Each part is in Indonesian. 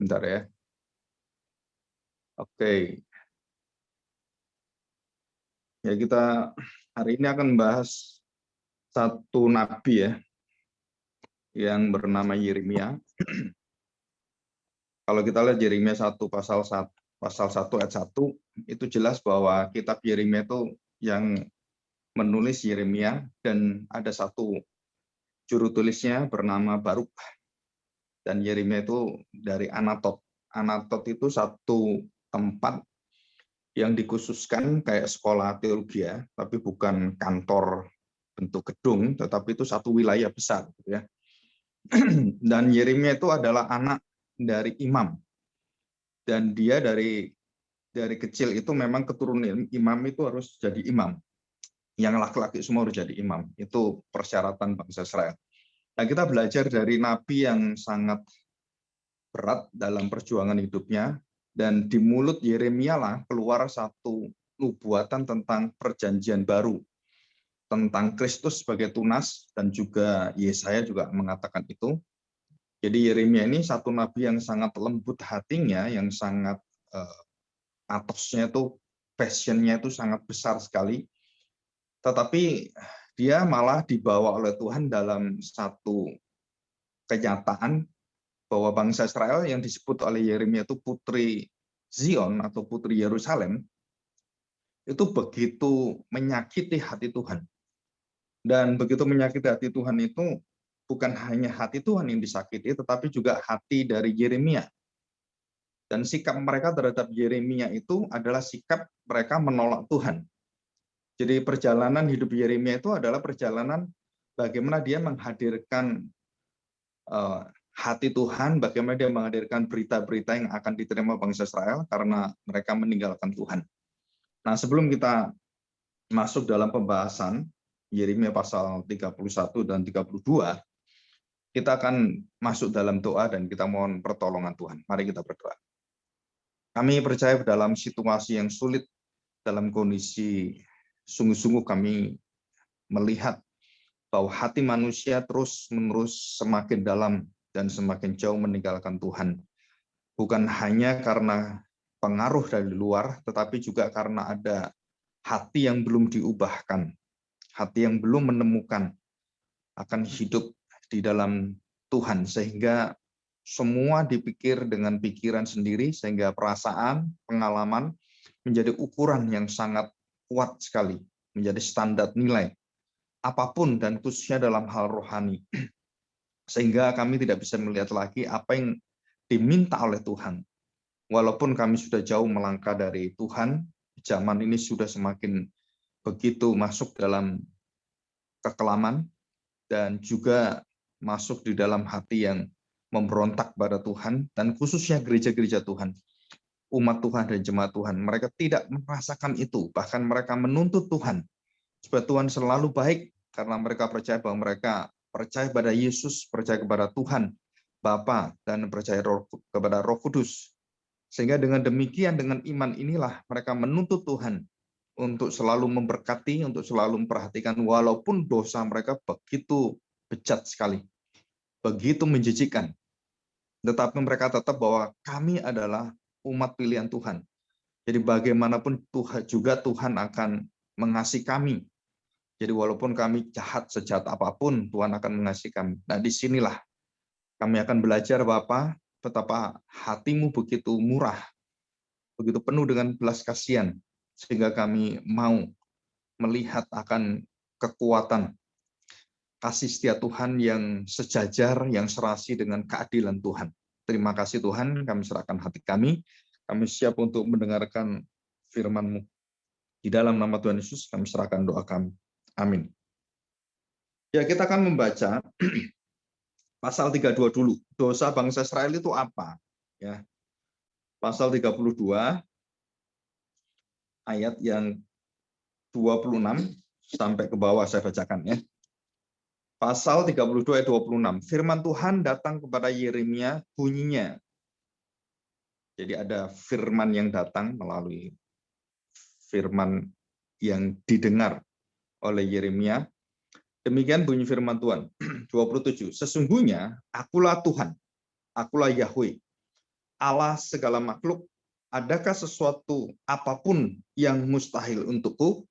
Bentar ya. Oke. Ya, kita hari ini akan membahas satu nabi ya, yang bernama Yeremia. Kalau kita lihat Yeremia 1 pasal 1 ayat 1, itu jelas bahwa kitab Yeremia itu yang menulis Yeremia, dan ada satu juru tulisnya bernama Baruk. Dan Yeremia itu dari Anatot. Anatot itu satu tempat yang dikhususkan kayak sekolah teologi ya, tapi bukan kantor bentuk gedung, tetapi itu satu wilayah besar gitu ya. Dan Yeremia itu adalah anak dari imam. Dan dia dari kecil itu memang keturunan imam, itu harus jadi imam. Yang laki-laki semua harus jadi imam. Itu persyaratan bangsa Israel. Nah, kita belajar dari nabi yang sangat berat dalam perjuangan hidupnya, dan di mulut Yeremia lah keluar satu nubuatan tentang perjanjian baru, tentang Kristus sebagai tunas, dan juga Yesaya juga mengatakan itu. Jadi Yeremia ini satu nabi yang sangat lembut hatinya, yang sangat atosnya itu, passionnya itu sangat besar sekali. Tetapi dia malah dibawa oleh Tuhan dalam satu kenyataan bahwa bangsa Israel yang disebut oleh Yeremia itu putri Zion atau putri Yerusalem, itu begitu menyakiti hati Tuhan. Dan begitu menyakiti hati Tuhan itu, bukan hanya hati Tuhan yang disakiti, tetapi juga hati dari Yeremia. Dan sikap mereka terhadap Yeremia itu adalah sikap mereka menolak Tuhan. Jadi perjalanan hidup Yeremia itu adalah perjalanan bagaimana dia menghadirkan hati Tuhan, bagaimana dia menghadirkan berita-berita yang akan diterima bangsa Israel karena mereka meninggalkan Tuhan. Nah, sebelum kita masuk dalam pembahasan Yeremia pasal 31 dan 32, kita akan masuk dalam doa dan kita mohon pertolongan Tuhan. Mari kita berdoa. Kami percaya dalam situasi yang sulit, dalam kondisi sungguh-sungguh kami melihat bahwa hati manusia terus-menerus semakin dalam dan semakin jauh meninggalkan Tuhan. Bukan hanya karena pengaruh dari luar, tetapi juga karena ada hati yang belum diubahkan, hati yang belum menemukan akan hidup di dalam Tuhan, sehingga semua dipikir dengan pikiran sendiri, sehingga perasaan, pengalaman menjadi ukuran yang sangat kuat sekali, menjadi standar nilai apapun, dan khususnya dalam hal rohani. Sehingga kami tidak bisa melihat lagi apa yang diminta oleh Tuhan. Walaupun kami sudah jauh melangkah dari Tuhan, zaman ini sudah semakin begitu masuk dalam kekelaman, dan juga masuk di dalam hati yang memberontak pada Tuhan, dan khususnya gereja-gereja Tuhan, umat Tuhan dan jemaat Tuhan. Mereka tidak merasakan itu, bahkan mereka menuntut Tuhan, supaya Tuhan selalu baik, karena mereka percaya bahwa mereka percaya pada Yesus, percaya kepada Tuhan Bapa, dan percaya kepada Roh Kudus. Sehingga dengan demikian, dengan iman inilah mereka menuntut Tuhan untuk selalu memberkati, untuk selalu memperhatikan, walaupun dosa mereka begitu bejat sekali, begitu menjijikan. Tetapi mereka tetap bahwa kami adalah umat pilihan Tuhan. Jadi bagaimanapun Tuhan akan mengasihi kami. Jadi walaupun kami jahat, sejahat apapun, Tuhan akan mengasihi kami. Nah, disinilah kami akan belajar Bapa, betapa hatimu begitu murah, begitu penuh dengan belas kasihan, sehingga kami mau melihat akan kekuatan kasih setia Tuhan yang sejajar, yang serasi dengan keadilan Tuhan. Terima kasih Tuhan, kami serahkan hati kami siap untuk mendengarkan firman-Mu. Di dalam nama Tuhan Yesus, kami serahkan doa kami. Amin. Ya, kita akan membaca pasal 32 dulu. Dosa bangsa Israel itu apa? Ya. Pasal 32 ayat yang 26 sampai ke bawah saya bacakan ya. Pasal 32 ayat 26. Firman Tuhan datang kepada Yeremia, bunyinya. Jadi ada firman yang datang melalui firman yang didengar oleh Yeremia. Demikian bunyi firman Tuhan. 27. Sesungguhnya akulah Tuhan, akulah Yahweh, Allah segala makhluk, adakah sesuatu apapun yang mustahil untukku?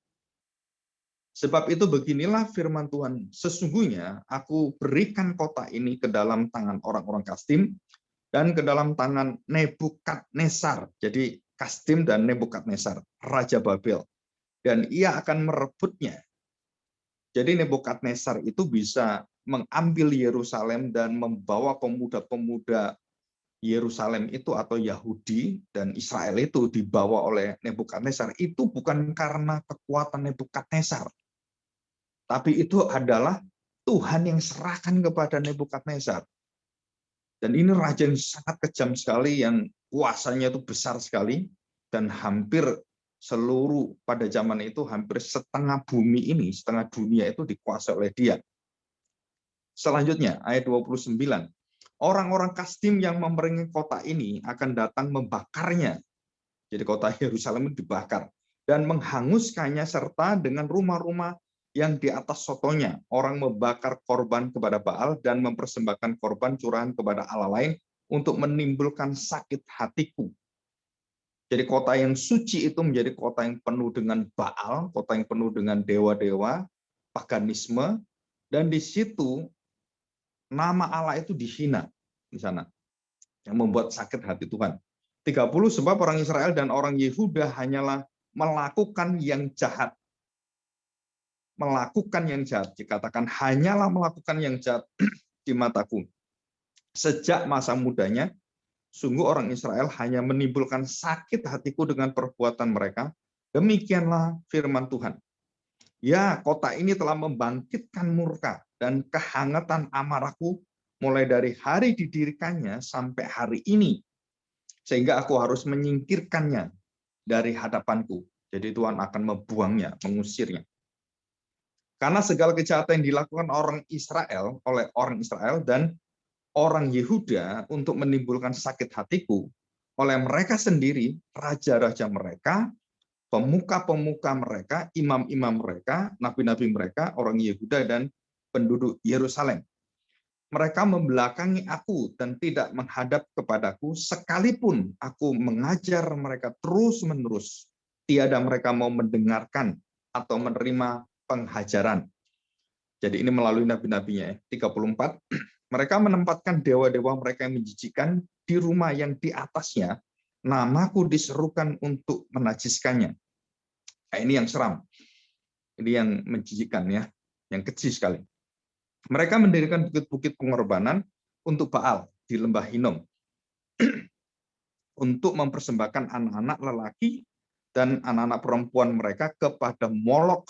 Sebab itu beginilah firman Tuhan, sesungguhnya aku berikan kota ini ke dalam tangan orang-orang Kastim dan ke dalam tangan Nebukadnezar. Jadi Kastim dan Nebukadnezar, Raja Babel. Dan ia akan merebutnya. Jadi Nebukadnezar itu bisa mengambil Yerusalem dan membawa pemuda-pemuda Yerusalem itu atau Yahudi dan Israel itu dibawa oleh Nebukadnezar. Itu bukan karena kekuatan Nebukadnezar, tapi itu adalah Tuhan yang serahkan kepada Nebukadnezar. Dan ini raja yang sangat kejam sekali, yang kuasanya itu besar sekali, dan hampir seluruh pada zaman itu hampir setengah bumi ini, setengah dunia itu dikuasai oleh dia. Selanjutnya ayat 29. Orang-orang Kastim yang memerangi kota ini akan datang membakarnya. Jadi kota Yerusalem itu dibakar dan menghanguskannya serta dengan rumah-rumah yang di atas sotonya. Orang membakar korban kepada Baal dan mempersembahkan korban curahan kepada Allah lain untuk menimbulkan sakit hatiku. Jadi kota yang suci itu menjadi kota yang penuh dengan Baal, kota yang penuh dengan dewa-dewa, paganisme, dan di situ nama Allah itu dihina di sana, yang membuat sakit hati Tuhan. 30, sebab orang Israel dan orang Yehuda hanyalah melakukan yang jahat. Melakukan yang jahat, dikatakan hanyalah melakukan yang jahat di mataku. Sejak masa mudanya, sungguh orang Israel hanya menimbulkan sakit hatiku dengan perbuatan mereka. Demikianlah firman Tuhan. Ya, kota ini telah membangkitkan murka dan kehangatan amarahku mulai dari hari didirikannya sampai hari ini. Sehingga aku harus menyingkirkannya dari hadapanku. Jadi Tuhan akan membuangnya, mengusirnya. Karena segala kejahatan yang dilakukan orang Israel oleh orang Israel dan orang Yehuda untuk menimbulkan sakit hatiku oleh mereka sendiri, raja-raja mereka, pemuka-pemuka mereka, imam-imam mereka, nabi-nabi mereka, orang Yehuda dan penduduk Yerusalem. Mereka membelakangi aku dan tidak menghadap kepadaku, sekalipun aku mengajar mereka terus-menerus. Tiada mereka mau mendengarkan atau menerima penghajaran. Jadi ini melalui nabi-nabinya. 34, mereka menempatkan dewa-dewa mereka yang menjijikan di rumah yang di atasnya, namaku diserukan untuk menajiskannya. Nah, ini yang seram. Ini yang menjijikan ya, yang keji sekali. Mereka mendirikan bukit-bukit pengorbanan untuk Baal di lembah Hinom untuk mempersembahkan anak-anak lelaki dan anak-anak perempuan mereka kepada Molok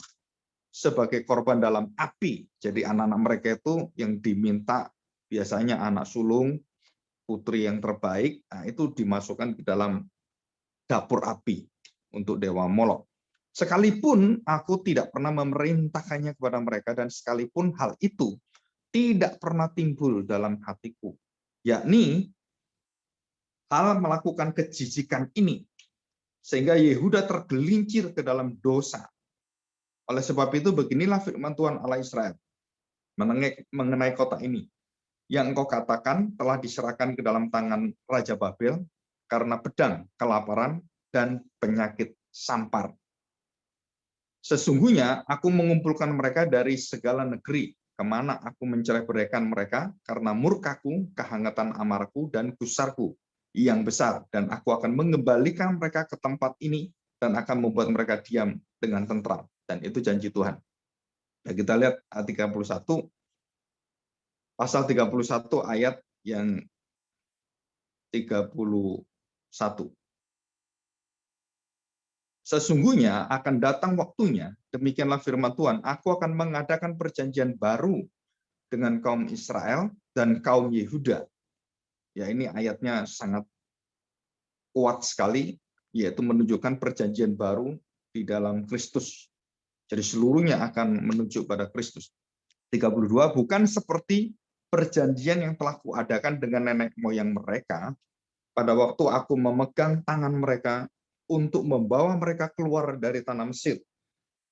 sebagai korban dalam api. Jadi anak-anak mereka itu yang diminta biasanya anak sulung, putri yang terbaik, nah itu dimasukkan ke dalam dapur api untuk dewa Molok. Sekalipun aku tidak pernah memerintahkannya kepada mereka, dan sekalipun hal itu tidak pernah timbul dalam hatiku, yakni hal melakukan kejijikan ini, sehingga Yehuda tergelincir ke dalam dosa. Oleh sebab itu beginilah firman Tuhan Allah Israel mengenai kota ini, yang engkau katakan telah diserahkan ke dalam tangan Raja Babel karena pedang, kelaparan, dan penyakit sampar. Sesungguhnya aku mengumpulkan mereka dari segala negeri, kemana aku mencerai-beraikan mereka, karena murkaku, kehangatan amarku, dan gusarku yang besar. Dan aku akan mengembalikan mereka ke tempat ini, dan akan membuat mereka diam dengan tentram. Dan itu janji Tuhan. Nah, kita lihat ayat 31, pasal 31 ayat yang 31. Sesungguhnya akan datang waktunya, demikianlah firman Tuhan, aku akan mengadakan perjanjian baru dengan kaum Israel dan kaum Yehuda. Ya, ini ayatnya sangat kuat sekali, yaitu menunjukkan perjanjian baru di dalam Kristus. Jadi seluruhnya akan menuju pada Kristus. 32, bukan seperti perjanjian yang telah kuadakan dengan nenek moyang mereka pada waktu aku memegang tangan mereka untuk membawa mereka keluar dari tanah Mesir.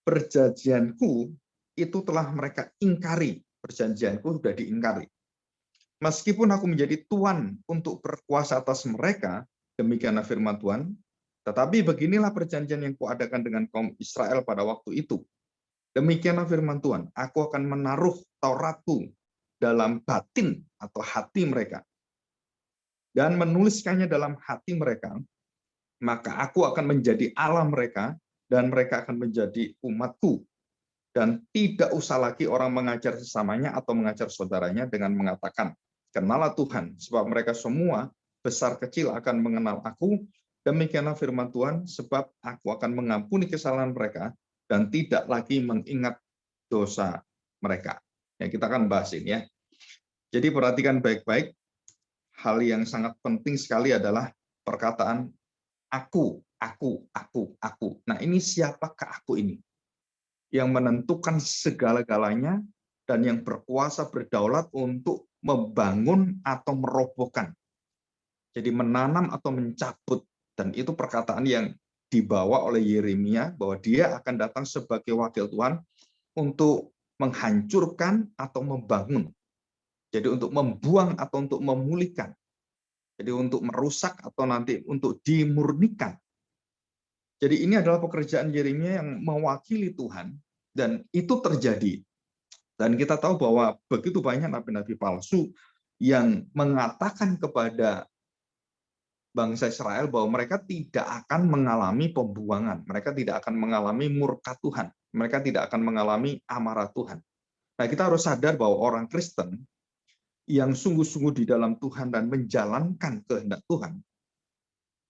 Perjanjianku itu telah mereka ingkari. Perjanjianku sudah diingkari. Meskipun aku menjadi tuan untuk berkuasa atas mereka, demikianlah firman Tuhan, tetapi beginilah perjanjian yang kuadakan dengan kaum Israel pada waktu itu. Demikianlah firman Tuhan, aku akan menaruh Tauratku dalam batin atau hati mereka, dan menuliskannya dalam hati mereka, maka aku akan menjadi Allah mereka, dan mereka akan menjadi umatku. Dan tidak usah lagi orang mengajar sesamanya atau mengajar saudaranya dengan mengatakan, kenalah Tuhan, sebab mereka semua besar kecil akan mengenal aku. Demikianlah firman Tuhan, sebab aku akan mengampuni kesalahan mereka dan tidak lagi mengingat dosa mereka. Ya, kita akan bahas ini ya. Jadi perhatikan baik-baik, hal yang sangat penting sekali adalah perkataan aku, aku, aku, aku. Nah, ini siapakah aku ini? Yang menentukan segala-galanya dan yang berkuasa berdaulat untuk membangun atau merobohkan. Jadi menanam atau mencabut. Dan itu perkataan yang dibawa oleh Yeremia bahwa dia akan datang sebagai wakil Tuhan untuk menghancurkan atau membangun. Jadi untuk membuang atau untuk memulihkan. Jadi untuk merusak atau nanti untuk dimurnikan. Jadi ini adalah pekerjaan Yeremia yang mewakili Tuhan. Dan itu terjadi. Dan kita tahu bahwa begitu banyak nabi-nabi palsu yang mengatakan kepada bangsa Israel bahwa mereka tidak akan mengalami pembuangan. Mereka tidak akan mengalami murka Tuhan. Mereka tidak akan mengalami amarah Tuhan. Nah, kita harus sadar bahwa orang Kristen yang sungguh-sungguh di dalam Tuhan dan menjalankan kehendak Tuhan,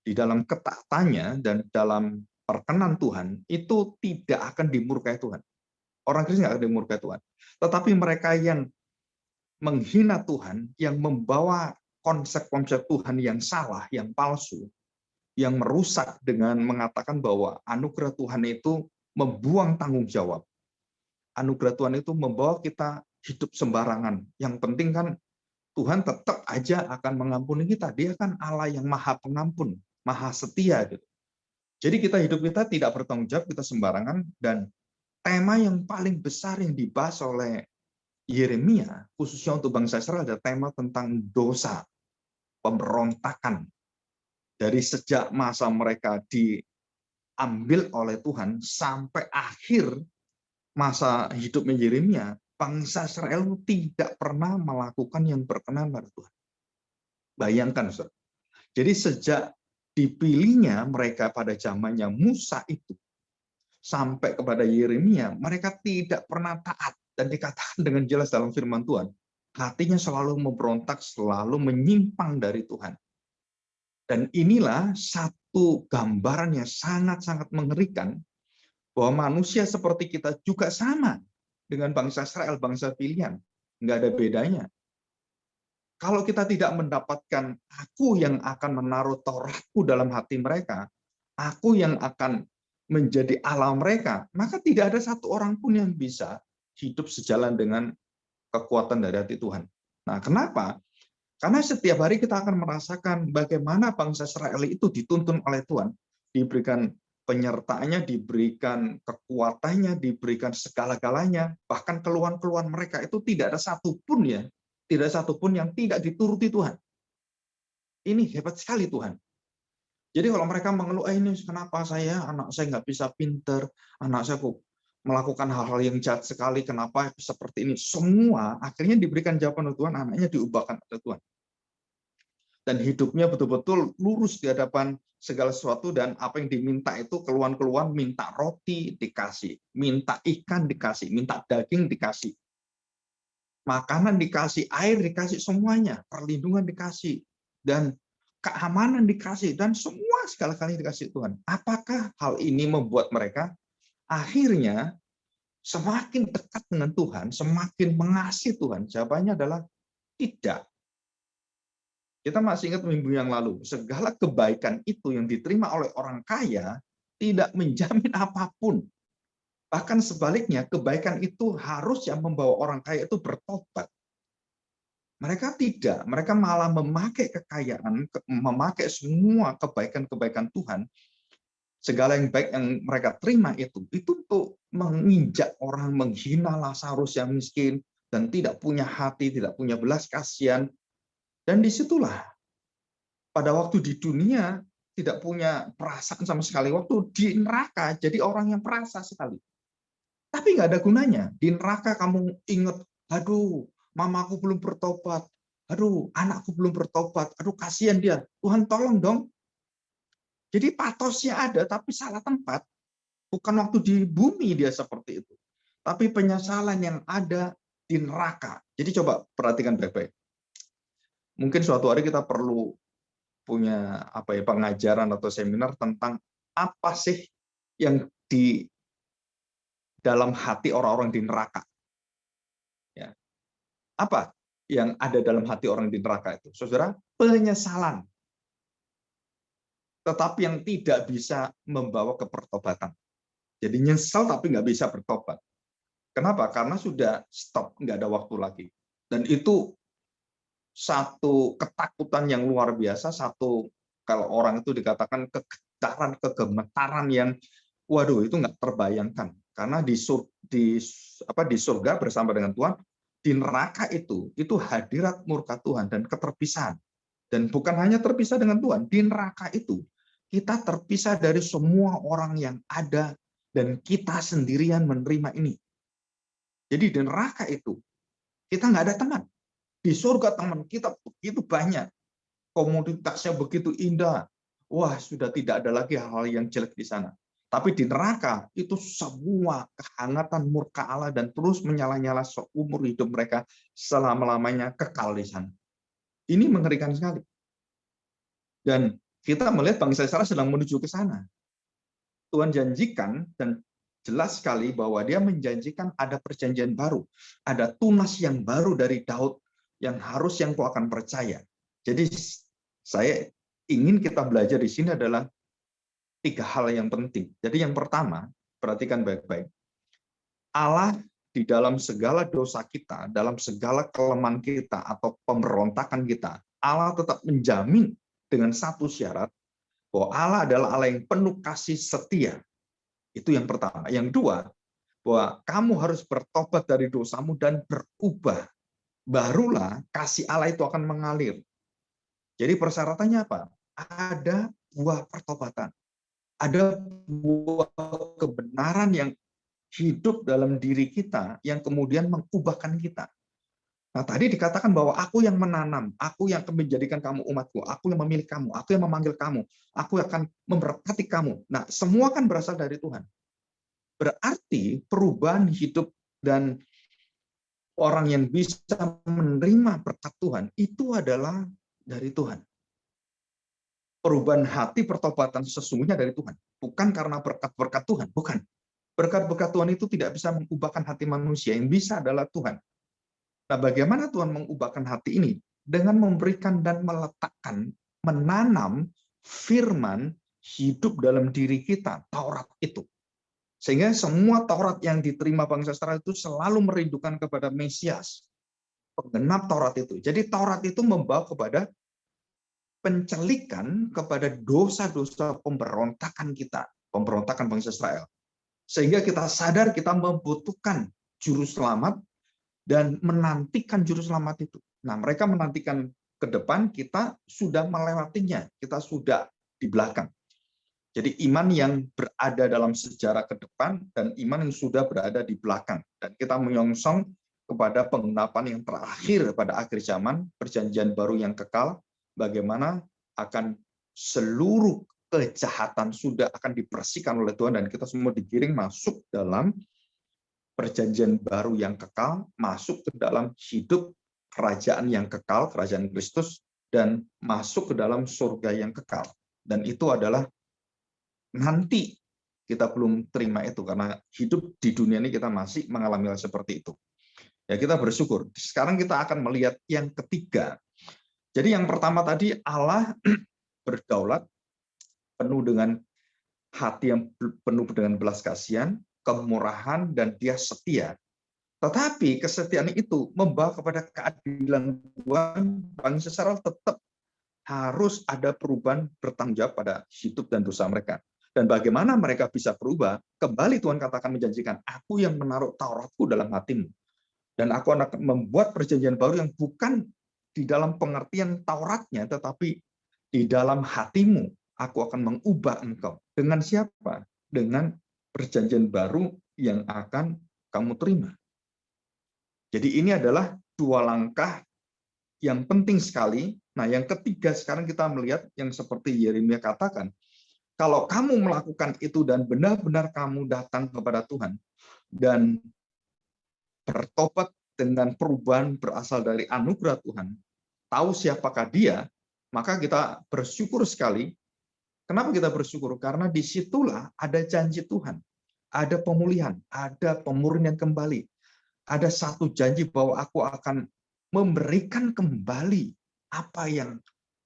di dalam ketaatannya dan dalam perkenan Tuhan, itu tidak akan dimurkai Tuhan. Orang Kristen tidak akan dimurkai Tuhan. Tetapi mereka yang menghina Tuhan, yang membawa konsep-konsep Tuhan yang salah, yang palsu, yang merusak dengan mengatakan bahwa anugerah Tuhan itu membuang tanggung jawab. Anugerah Tuhan itu membawa kita hidup sembarangan. Yang penting kan Tuhan tetap aja akan mengampuni kita. Dia kan Allah yang maha pengampun, maha setia. Gitu. Jadi hidup kita tidak bertanggung jawab, kita sembarangan. Dan tema yang paling besar yang dibahas oleh Yeremia, khususnya untuk bangsa Israel, ada tema tentang dosa, pemberontakan. Dari sejak masa mereka diambil oleh Tuhan, sampai akhir masa hidupnya Yeremia, bangsa Israel tidak pernah melakukan yang berkenan pada Tuhan. Bayangkan, saudara. Jadi sejak dipilihnya mereka pada zamannya Musa itu, sampai kepada Yeremia, mereka tidak pernah taat. Dan dikatakan dengan jelas dalam firman Tuhan, hatinya selalu memberontak, selalu menyimpang dari Tuhan. Dan inilah satu gambaran yang sangat-sangat mengerikan, bahwa manusia seperti kita juga sama dengan bangsa Israel, bangsa pilihan. Nggak ada bedanya. Kalau kita tidak mendapatkan aku yang akan menaruh Tauratku dalam hati mereka, aku yang akan menjadi Allah mereka, maka tidak ada satu orang pun yang bisa hidup sejalan dengan kekuatan dari hati Tuhan. Nah, kenapa? Karena setiap hari kita akan merasakan bagaimana bangsa Israel itu dituntun oleh Tuhan, diberikan penyertaannya, diberikan kekuatannya, diberikan segala-galanya, bahkan keluhan-keluhan mereka itu tidak ada satupun ya, tidak satupun yang tidak dituruti Tuhan. Ini hebat sekali Tuhan. Jadi kalau mereka mengeluh, ini kenapa anak saya nggak bisa pinter, anak saya kok melakukan hal-hal yang jahat sekali, kenapa seperti ini? Semua akhirnya diberikan jawaban oleh Tuhan, anaknya diubahkan oleh Tuhan. Dan hidupnya betul-betul lurus di hadapan segala sesuatu, dan apa yang diminta itu keluhan-keluhan, minta roti dikasih, minta ikan dikasih, minta daging dikasih, makanan dikasih, air dikasih, semuanya, perlindungan dikasih, dan keamanan dikasih, dan semua segala-galanya dikasih Tuhan. Apakah hal ini membuat mereka akhirnya semakin dekat dengan Tuhan, semakin mengasihi Tuhan? Jawabannya adalah tidak. Kita masih ingat minggu yang lalu, segala kebaikan itu yang diterima oleh orang kaya tidak menjamin apapun. Bahkan sebaliknya, kebaikan itu harus yang membawa orang kaya itu bertobat. Mereka tidak, mereka malah memakai kekayaan, memakai semua kebaikan-kebaikan Tuhan, segala yang baik yang mereka terima itu untuk menginjak orang, menghina Lazarus yang miskin, dan tidak punya hati, tidak punya belas kasihan, Dan disitulah pada waktu di dunia tidak punya perasaan sama sekali. Waktu di neraka jadi orang yang perasa sekali. Tapi nggak ada gunanya. Di neraka kamu ingat, aduh, mamaku belum bertobat. Aduh, anakku belum bertobat. Aduh, kasihan dia. Tuhan tolong dong. Jadi patosnya ada, tapi salah tempat. Bukan waktu di bumi dia seperti itu. Tapi penyesalan yang ada di neraka. Jadi coba perhatikan baik-baik. Mungkin suatu hari kita perlu punya pengajaran atau seminar tentang apa sih yang di dalam hati orang-orang di neraka. Ya. Apa yang ada dalam hati orang di neraka itu? Saudara, penyesalan. Tetapi yang tidak bisa membawa ke pertobatan. Jadi nyesel tapi nggak bisa bertobat. Kenapa? Karena sudah stop, nggak ada waktu lagi. Dan itu satu ketakutan yang luar biasa, satu kalau orang itu dikatakan kegetaran, kegemetaran yang, waduh, itu nggak terbayangkan. Karena di surga bersama dengan Tuhan, di neraka itu hadirat murka Tuhan dan keterpisahan. Dan bukan hanya terpisah dengan Tuhan, di neraka itu kita terpisah dari semua orang yang ada dan kita sendirian menerima ini. Jadi di neraka itu kita nggak ada teman. Di surga teman kita begitu banyak. Komunitasnya begitu indah. Wah, sudah tidak ada lagi hal-hal yang jelek di sana. Tapi di neraka itu semua kehangatan murka Allah dan terus menyala-nyala seumur hidup mereka selama-lamanya kekal di sana. Ini mengerikan sekali. Dan kita melihat bangsa Israel sedang menuju ke sana. Tuhan janjikan dan jelas sekali bahwa dia menjanjikan ada perjanjian baru. Ada tunas yang baru dari Daud yang kau akan percaya. Jadi saya ingin kita belajar di sini adalah 3 hal yang penting. Jadi yang pertama, perhatikan baik-baik. Allah di dalam segala dosa kita, dalam segala kelemahan kita atau pemberontakan kita, Allah tetap menjamin dengan satu syarat bahwa Allah adalah Allah yang penuh kasih setia. Itu yang pertama. Yang kedua, bahwa kamu harus bertobat dari dosamu dan berubah. Barulah kasih Allah itu akan mengalir. Jadi persyaratannya apa? Ada buah pertobatan. Ada buah kebenaran yang hidup dalam diri kita yang kemudian mengubahkan kita. Nah, tadi dikatakan bahwa aku yang menanam, aku yang akan menjadikan kamu umatku, aku yang memilih kamu, aku yang memanggil kamu, aku akan memberkati kamu. Nah, semua kan berasal dari Tuhan. Berarti perubahan hidup dan orang yang bisa menerima berkat Tuhan itu adalah dari Tuhan. Perubahan hati, pertobatan sesungguhnya dari Tuhan. Bukan karena berkat-berkat Tuhan, bukan. Berkat-berkat Tuhan itu tidak bisa mengubahkan hati manusia, yang bisa adalah Tuhan. Nah, bagaimana Tuhan mengubahkan hati ini? Dengan memberikan dan meletakkan, menanam firman hidup dalam diri kita, Taurat itu. Sehingga semua Taurat yang diterima bangsa Israel itu selalu merindukan kepada Mesias, penggenap Taurat itu. Jadi Taurat itu membawa kepada pencelikan kepada dosa-dosa pemberontakan kita, pemberontakan bangsa Israel. Sehingga kita sadar kita membutuhkan juru selamat dan menantikan juru selamat itu. Nah, mereka menantikan ke depan, kita sudah melewatinya, kita sudah di belakang. Jadi iman yang berada dalam sejarah ke depan dan iman yang sudah berada di belakang. Dan kita menyongsong kepada penggenapan yang terakhir pada akhir zaman, perjanjian baru yang kekal, bagaimana akan seluruh kejahatan sudah akan dibersihkan oleh Tuhan dan kita semua digiring masuk dalam perjanjian baru yang kekal, masuk ke dalam hidup kerajaan yang kekal, kerajaan Kristus, dan masuk ke dalam surga yang kekal. Dan itu adalah nanti kita belum terima itu karena hidup di dunia ini kita masih mengalami hal seperti itu. Ya, kita bersyukur. Sekarang kita akan melihat yang ketiga. Jadi yang pertama tadi Allah berdaulat penuh dengan hati yang penuh dengan belas kasihan, kemurahan, dan dia setia. Tetapi kesetiaan itu membawa kepada keadilan Tuhan, bangsa Israel tetap harus ada perubahan bertanggung jawab pada hidup dan dosa mereka. Dan bagaimana mereka bisa berubah? Kembali Tuhan katakan menjanjikan, aku yang menaruh Tauratku dalam hatimu. Dan aku akan membuat perjanjian baru yang bukan di dalam pengertian Tauratnya, tetapi di dalam hatimu aku akan mengubah engkau. Dengan siapa? Dengan perjanjian baru yang akan kamu terima. Jadi ini adalah dua langkah yang penting sekali. Nah, yang ketiga sekarang kita melihat yang seperti Yeremia katakan, kalau kamu melakukan itu dan benar-benar kamu datang kepada Tuhan dan bertobat dengan perubahan berasal dari anugerah Tuhan, tahu siapakah Dia, maka kita bersyukur sekali. Kenapa kita bersyukur? Karena disitulah ada janji Tuhan, ada pemulihan, ada pemurnian kembali, ada satu janji bahwa aku akan memberikan kembali apa yang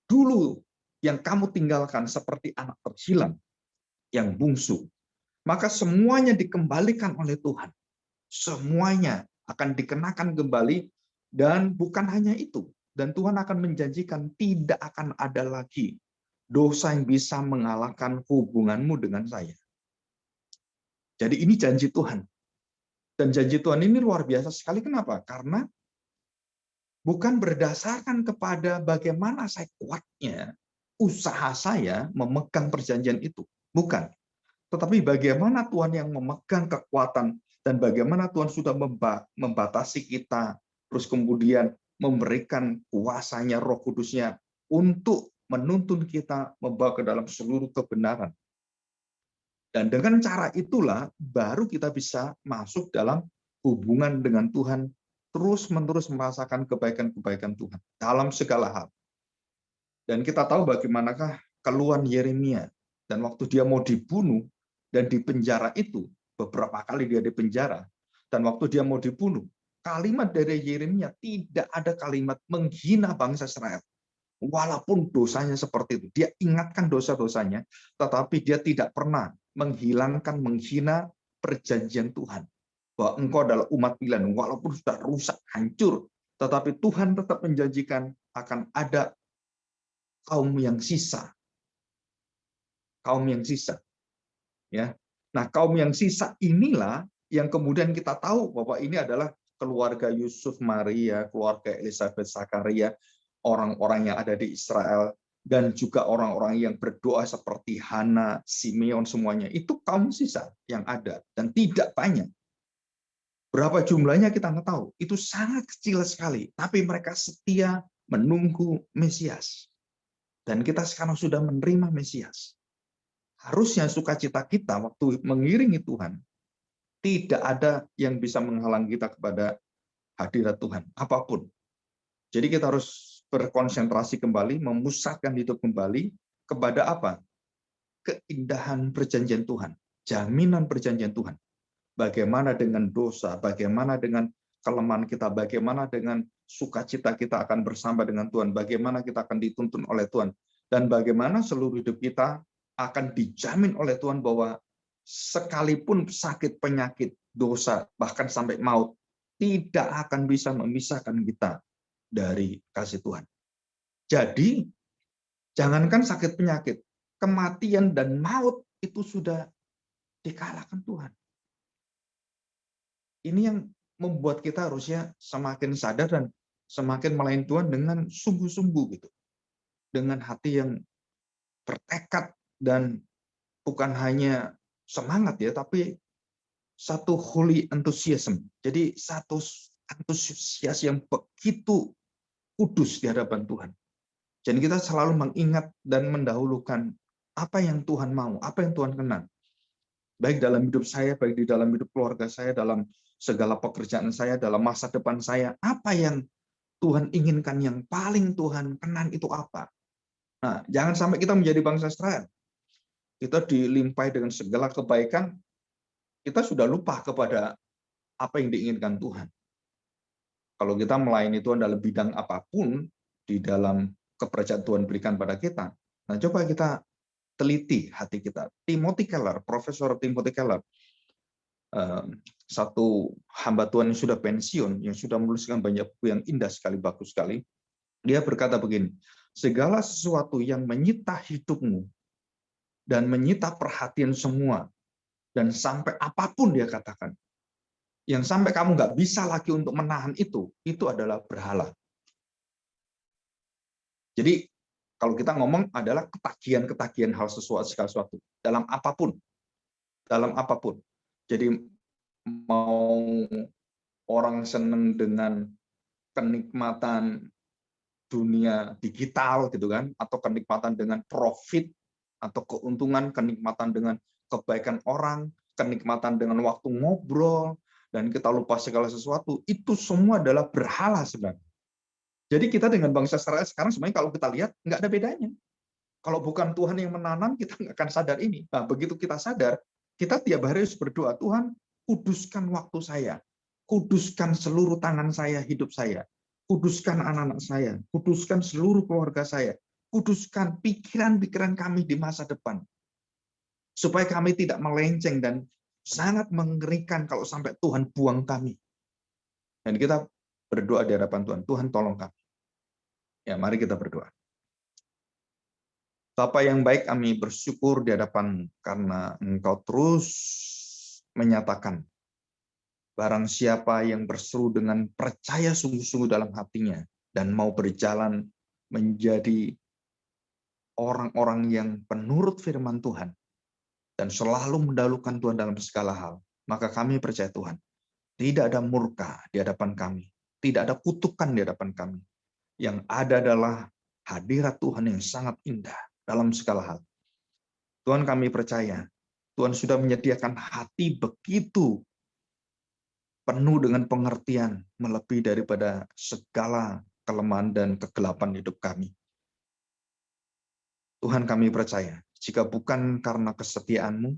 dulu yang kamu tinggalkan seperti anak terhilang yang bungsu. Maka semuanya dikembalikan oleh Tuhan. Semuanya akan dikenakan kembali dan bukan hanya itu. Dan Tuhan akan menjanjikan tidak akan ada lagi dosa yang bisa mengalahkan hubunganmu dengan saya. Jadi ini janji Tuhan. Dan janji Tuhan ini luar biasa sekali. Kenapa? Karena bukan berdasarkan kepada bagaimana saya kuatnya usaha saya memegang perjanjian itu. Bukan. Tetapi bagaimana Tuhan yang memegang kekuatan dan bagaimana Tuhan sudah membatasi kita, terus kemudian memberikan kuasanya, Roh Kudusnya untuk menuntun kita membawa ke dalam seluruh kebenaran. Dan dengan cara itulah baru kita bisa masuk dalam hubungan dengan Tuhan, terus-menerus merasakan kebaikan-kebaikan Tuhan dalam segala hal. Dan kita tahu bagaimanakah keluhan Yeremia. Dan waktu dia mau dibunuh dan di penjara itu, beberapa kali dia di penjara, dan waktu dia mau dibunuh, kalimat dari Yeremia tidak ada kalimat menghina bangsa Israel. Walaupun dosanya seperti itu, dia ingatkan dosa-dosanya, tetapi dia tidak pernah menghina perjanjian Tuhan. Bahwa engkau adalah umat pilihan, walaupun sudah rusak, hancur, tetapi Tuhan tetap menjanjikan akan ada kaum yang sisa. Kaum yang sisa. Ya. Nah, kaum yang sisa inilah yang kemudian kita tahu bahwa ini adalah keluarga Yusuf, Maria, keluarga Elizabeth, Zakaria, orang-orang yang ada di Israel, dan juga orang-orang yang berdoa seperti Hana, Simeon, semuanya. Itu kaum sisa yang ada, dan tidak banyak. Berapa jumlahnya kita nggak tahu. Itu sangat kecil sekali. Tapi mereka setia menunggu Mesias. Dan kita sekarang sudah menerima Mesias. Harusnya sukacita kita waktu mengiringi Tuhan, tidak ada yang bisa menghalang kita kepada hadirat Tuhan, apapun. Jadi kita harus berkonsentrasi kembali, memusatkan hidup kembali kepada apa? Keindahan perjanjian Tuhan, jaminan perjanjian Tuhan. Bagaimana dengan dosa, bagaimana dengan kelemahan kita, bagaimana dengan sukacita kita akan bersama dengan Tuhan, bagaimana kita akan dituntun oleh Tuhan, dan bagaimana seluruh hidup kita akan dijamin oleh Tuhan bahwa sekalipun sakit, penyakit, dosa, bahkan sampai maut, tidak akan bisa memisahkan kita dari kasih Tuhan. Jadi, jangankan sakit penyakit, kematian dan maut itu sudah dikalahkan Tuhan. Ini yang membuat kita harusnya semakin sadar dan semakin melayani Tuhan dengan sungguh-sungguh gitu. Dengan hati yang bertekad dan bukan hanya semangat ya, tapi satu holy enthusiasm. Jadi satu antusias yang begitu kudus di hadapan Tuhan. Jadi kita selalu mengingat dan mendahulukan apa yang Tuhan mau, apa yang Tuhan kenal. Baik dalam hidup saya, baik di dalam hidup keluarga saya, dalam segala pekerjaan saya, dalam masa depan saya, apa yang Tuhan inginkan, yang paling Tuhan kenal itu apa. Nah, jangan sampai kita menjadi bangsa Israel. Kita dilimpahi dengan segala kebaikan, kita sudah lupa kepada apa yang diinginkan Tuhan. Kalau kita melayani Tuhan dalam bidang apapun, di dalam kepercayaan Tuhan berikan pada kita, nah coba kita teliti hati kita. Timothy Keller, Profesor Timothy Keller, satu hamba Tuhan yang sudah pensiun, yang sudah menuliskan banyak buku yang indah sekali, bagus sekali, dia berkata begini, segala sesuatu yang menyita hidupmu dan menyita perhatian semua, dan sampai apapun dia katakan, yang sampai kamu nggak bisa lagi untuk menahan itu adalah berhala. Jadi kalau kita ngomong adalah ketagihan hal sesuatu dalam apapun, dalam apapun. Jadi mau orang seneng dengan kenikmatan dunia digital gitu kan, atau kenikmatan dengan profit atau keuntungan, kenikmatan dengan kebaikan orang, kenikmatan dengan waktu ngobrol, dan kita lupa segala sesuatu, itu semua adalah berhala sebenarnya. Jadi kita dengan bangsa Israel sekarang sebenarnya kalau kita lihat nggak ada bedanya. Kalau bukan Tuhan yang menanam, kita nggak akan sadar ini. Nah, begitu kita sadar, kita tiap hari harus berdoa, Tuhan, kuduskan waktu saya, kuduskan seluruh tangan saya, hidup saya, kuduskan anak-anak saya, kuduskan seluruh keluarga saya, kuduskan pikiran-pikiran kami di masa depan, supaya kami tidak melenceng dan sangat mengerikan kalau sampai Tuhan buang kami. Dan kita berdoa di hadapan Tuhan, Tuhan tolong kami. Ya, mari kita berdoa. Bapa yang baik, kami bersyukur di hadapan karena Engkau terus menyatakan barang siapa yang berseru dengan percaya sungguh-sungguh dalam hatinya dan mau berjalan menjadi orang-orang yang penurut firman Tuhan dan selalu mendahulukan Tuhan dalam segala hal, maka kami percaya Tuhan, tidak ada murka di hadapan kami, tidak ada kutukan di hadapan kami. Yang ada adalah hadirat Tuhan yang sangat indah dalam segala hal. Tuhan, kami percaya Tuhan sudah menyediakan hati begitu penuh dengan pengertian, melebihi daripada segala kelemahan dan kegelapan hidup kami. Tuhan, kami percaya, jika bukan karena kesetiaan-Mu,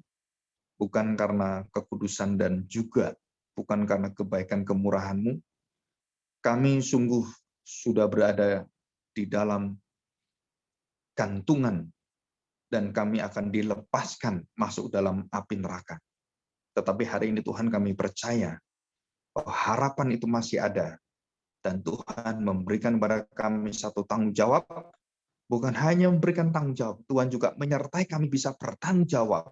bukan karena kekudusan dan juga bukan karena kebaikan kemurahan-Mu, kami sungguh sudah berada di dalam gantungan dan kami akan dilepaskan masuk dalam api neraka. Tetapi hari ini Tuhan, kami percaya bahwa harapan itu masih ada. Dan Tuhan memberikan kepada kami satu tanggung jawab, bukan hanya memberikan tanggung jawab, Tuhan juga menyertai kami bisa bertanggung jawab.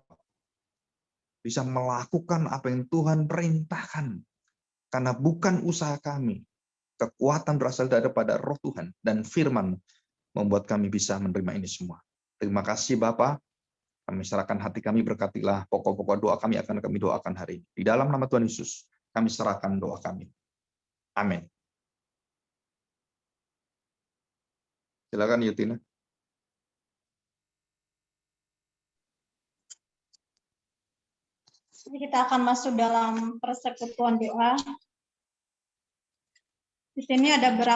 Bisa melakukan apa yang Tuhan perintahkan. Karena bukan usaha kami, kekuatan berasal daripada roh Tuhan dan firman membuat kami bisa menerima ini semua. Terima kasih Bapa. Kami serahkan hati kami, berkatilah pokok-pokok doa kami akan kami doakan hari ini. Di dalam nama Tuhan Yesus, kami serahkan doa kami. Amin. Silakan Yutina. Jadi kita akan masuk dalam persekutuan doa. Di sini ada beberapa